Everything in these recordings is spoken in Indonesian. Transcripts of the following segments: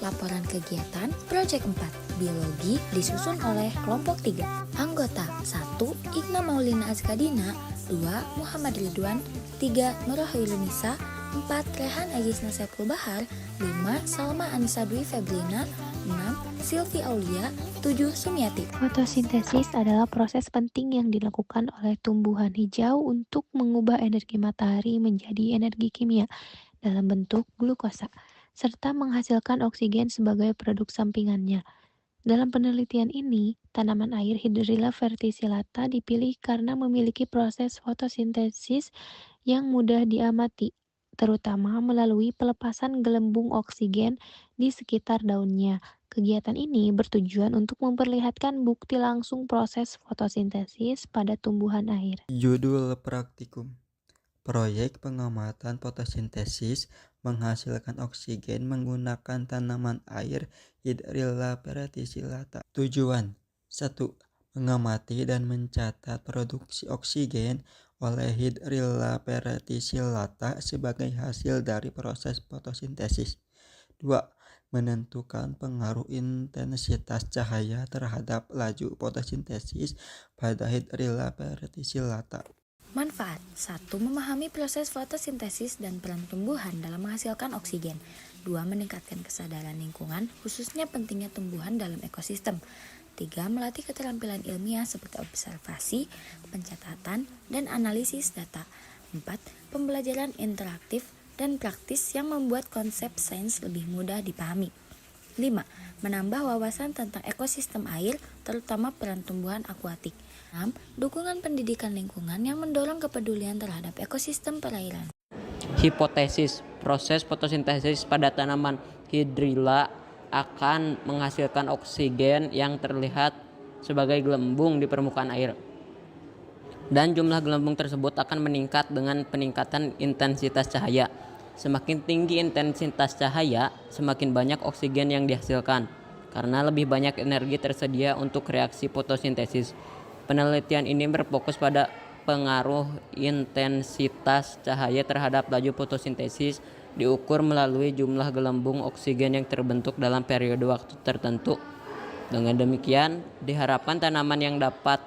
Laporan kegiatan Proyek 4 Biologi disusun oleh kelompok 3. Anggota 1. Igna Maulina Azkadina, 2. Muhammad Ridwan, 3. Nurahilunisa, 4. Rehan Agisna Saiful Bahar, 5. Salma Anissa Dwi Feblina, 6. Silvi Aulia, 7. Sumiati. Fotosintesis adalah proses penting yang dilakukan oleh tumbuhan hijau untuk mengubah energi matahari menjadi energi kimia dalam bentuk glukosa, serta menghasilkan oksigen sebagai produk sampingannya. Dalam penelitian ini, tanaman air Hydrilla verticillata dipilih karena memiliki proses fotosintesis yang mudah diamati, terutama melalui pelepasan gelembung oksigen di sekitar daunnya. Kegiatan ini bertujuan untuk memperlihatkan bukti langsung proses fotosintesis pada tumbuhan air. Judul praktikum: Proyek pengamatan fotosintesis menghasilkan oksigen menggunakan tanaman air Hydrilla verticillata. Tujuan: 1. Mengamati dan mencatat produksi oksigen oleh Hydrilla verticillata sebagai hasil dari proses fotosintesis. 2. Menentukan pengaruh intensitas cahaya terhadap laju fotosintesis pada Hydrilla verticillata. Manfaat 1. Memahami proses fotosintesis dan peran tumbuhan dalam menghasilkan oksigen. 2. Meningkatkan kesadaran lingkungan, khususnya pentingnya tumbuhan dalam ekosistem. 3. Melatih keterampilan ilmiah seperti observasi, pencatatan, dan analisis data. 4. Pembelajaran interaktif dan praktis yang membuat konsep sains lebih mudah dipahami. 5. Menambah wawasan tentang ekosistem air, terutama peran tumbuhan akuatik. 6. Dukungan pendidikan lingkungan yang mendorong kepedulian terhadap ekosistem perairan. Hipotesis: proses fotosintesis pada tanaman Hydrilla akan menghasilkan oksigen yang terlihat sebagai gelembung di permukaan air. Dan jumlah gelembung tersebut akan meningkat dengan peningkatan intensitas cahaya. Semakin tinggi intensitas cahaya, semakin banyak oksigen yang dihasilkan, karena lebih banyak energi tersedia untuk reaksi fotosintesis. Penelitian ini berfokus pada pengaruh intensitas cahaya terhadap laju fotosintesis diukur melalui jumlah gelembung oksigen yang terbentuk dalam periode waktu tertentu. Dengan demikian, diharapkan tanaman yang dapat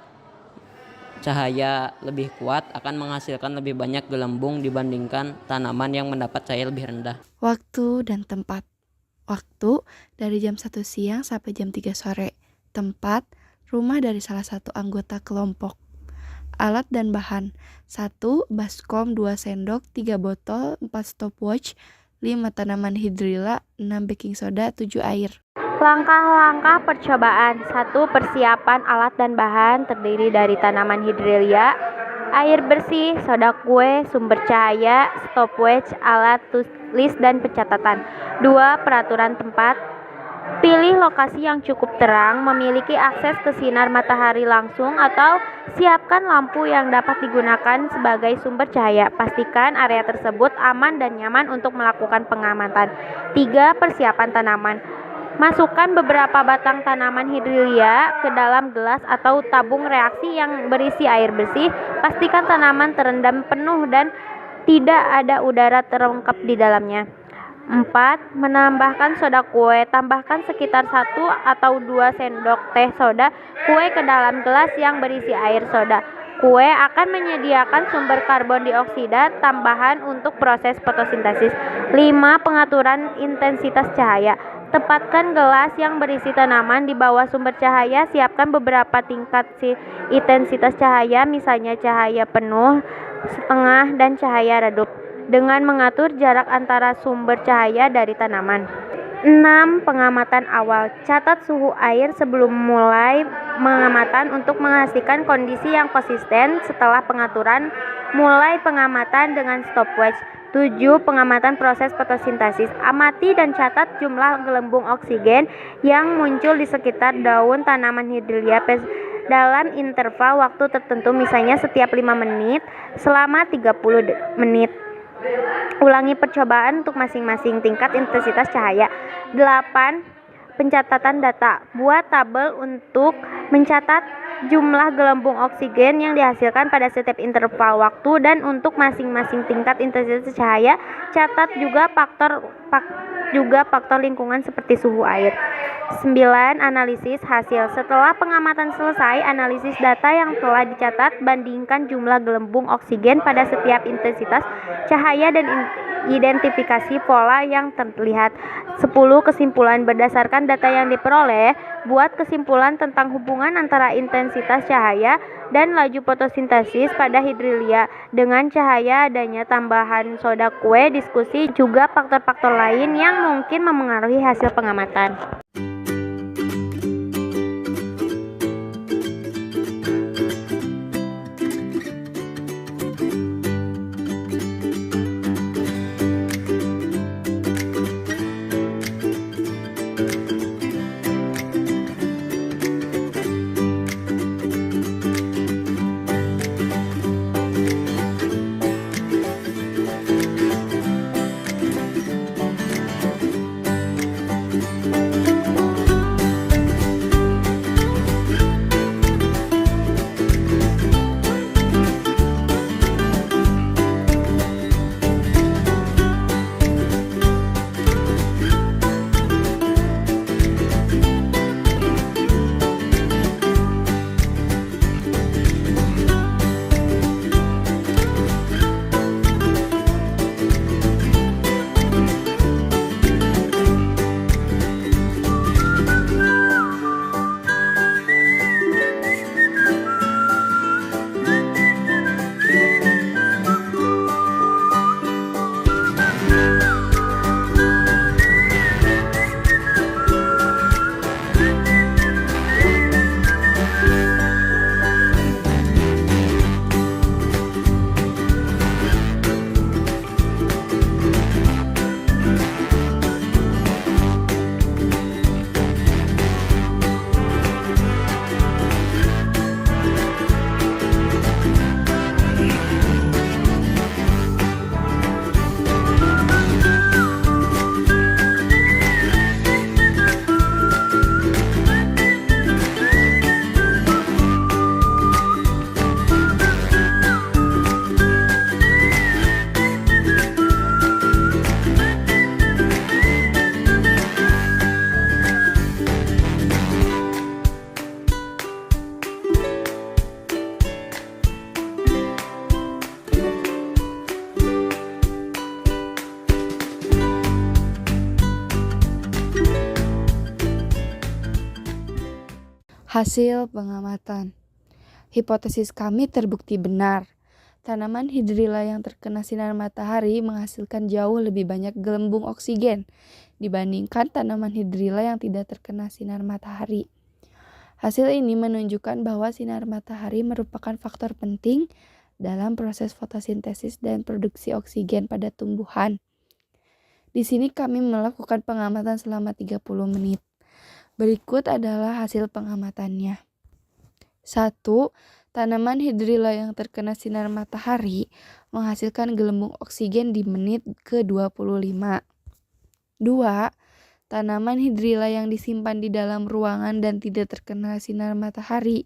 cahaya lebih kuat akan menghasilkan lebih banyak gelembung dibandingkan tanaman yang mendapat cahaya lebih rendah. Waktu dan tempat. Waktu dari jam 1 siang sampai jam 3 sore. Tempat, rumah dari salah satu anggota kelompok. Alat dan bahan: 1. Baskom 2 sendok, 3 botol, 4 stopwatch, 5 tanaman Hydrilla, 6 baking soda, 7 air. Langkah-langkah percobaan. 1. Persiapan alat dan bahan terdiri dari tanaman Hydrilla, air bersih, soda kue, sumber cahaya, stopwatch, alat tulis dan pencatatan. 2. Peraturan tempat. Pilih lokasi yang cukup terang, memiliki akses ke sinar matahari langsung, atau siapkan lampu yang dapat digunakan sebagai sumber cahaya. Pastikan area tersebut aman dan nyaman untuk melakukan pengamatan. 3. Persiapan tanaman. Masukkan beberapa batang tanaman Hydrilla ke dalam gelas atau tabung reaksi yang berisi air bersih. Pastikan tanaman terendam penuh dan tidak ada udara terperangkap di dalamnya. 4. Menambahkan soda kue. Tambahkan sekitar 1 atau 2 sendok teh soda kue ke dalam gelas yang berisi air soda. Kue akan menyediakan sumber karbon dioksida tambahan untuk proses fotosintesis. 5. Pengaturan intensitas cahaya. Tempatkan gelas yang berisi tanaman di bawah sumber cahaya. Siapkan beberapa tingkat intensitas cahaya, misalnya cahaya penuh, setengah, dan cahaya redup, dengan mengatur jarak antara sumber cahaya dari tanaman. 6. Pengamatan awal. Catat suhu air sebelum mulai pengamatan untuk memastikan kondisi yang konsisten. Setelah pengaturan, mulai pengamatan dengan stopwatch. 7. Pengamatan proses fotosintesis. Amati dan catat jumlah gelembung oksigen yang muncul di sekitar daun tanaman Hydrilla dalam interval waktu tertentu, misalnya setiap 5 menit selama 30 menit. Ulangi percobaan untuk masing-masing tingkat intensitas cahaya. 8. Pencatatan data. Buat tabel untuk mencatat jumlah gelembung oksigen yang dihasilkan pada setiap interval waktu dan untuk masing-masing tingkat intensitas cahaya. Catat juga faktor lingkungan seperti suhu air. 9. Analisis hasil. Setelah pengamatan selesai, analisis data yang telah dicatat, bandingkan jumlah gelembung oksigen pada setiap intensitas cahaya dan identifikasi pola yang terlihat. 10. Kesimpulan. Berdasarkan data yang diperoleh, buat kesimpulan tentang hubungan antara intensitas cahaya dan laju fotosintesis pada hidrilia. Dengan cahaya adanya tambahan soda kue, diskusi juga faktor-faktor lain yang mungkin memengaruhi hasil pengamatan. Hasil pengamatan. Hipotesis kami terbukti benar. Tanaman hidrilla yang terkena sinar matahari menghasilkan jauh lebih banyak gelembung oksigen dibandingkan tanaman hidrilla yang tidak terkena sinar matahari. Hasil ini menunjukkan bahwa sinar matahari merupakan faktor penting dalam proses fotosintesis dan produksi oksigen pada tumbuhan. Di sini kami melakukan pengamatan selama 30 menit. Berikut adalah hasil pengamatannya. 1. Tanaman hidrilla yang terkena sinar matahari menghasilkan gelembung oksigen di menit ke-25. 2. Tanaman hidrilla yang disimpan di dalam ruangan dan tidak terkena sinar matahari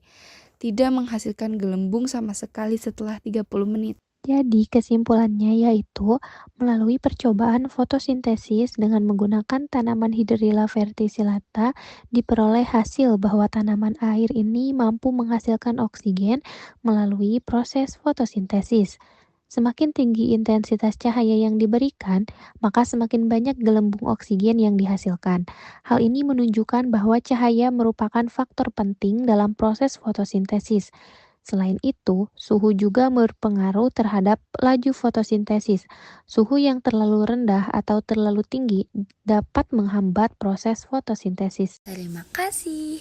tidak menghasilkan gelembung sama sekali setelah 30 menit. Jadi kesimpulannya yaitu melalui percobaan fotosintesis dengan menggunakan tanaman Hydrilla verticillata diperoleh hasil bahwa tanaman air ini mampu menghasilkan oksigen melalui proses fotosintesis. Semakin tinggi intensitas cahaya yang diberikan, maka semakin banyak gelembung oksigen yang dihasilkan. Hal ini menunjukkan bahwa cahaya merupakan faktor penting dalam proses fotosintesis. Selain itu, suhu juga berpengaruh terhadap laju fotosintesis. Suhu yang terlalu rendah atau terlalu tinggi dapat menghambat proses fotosintesis. Terima kasih.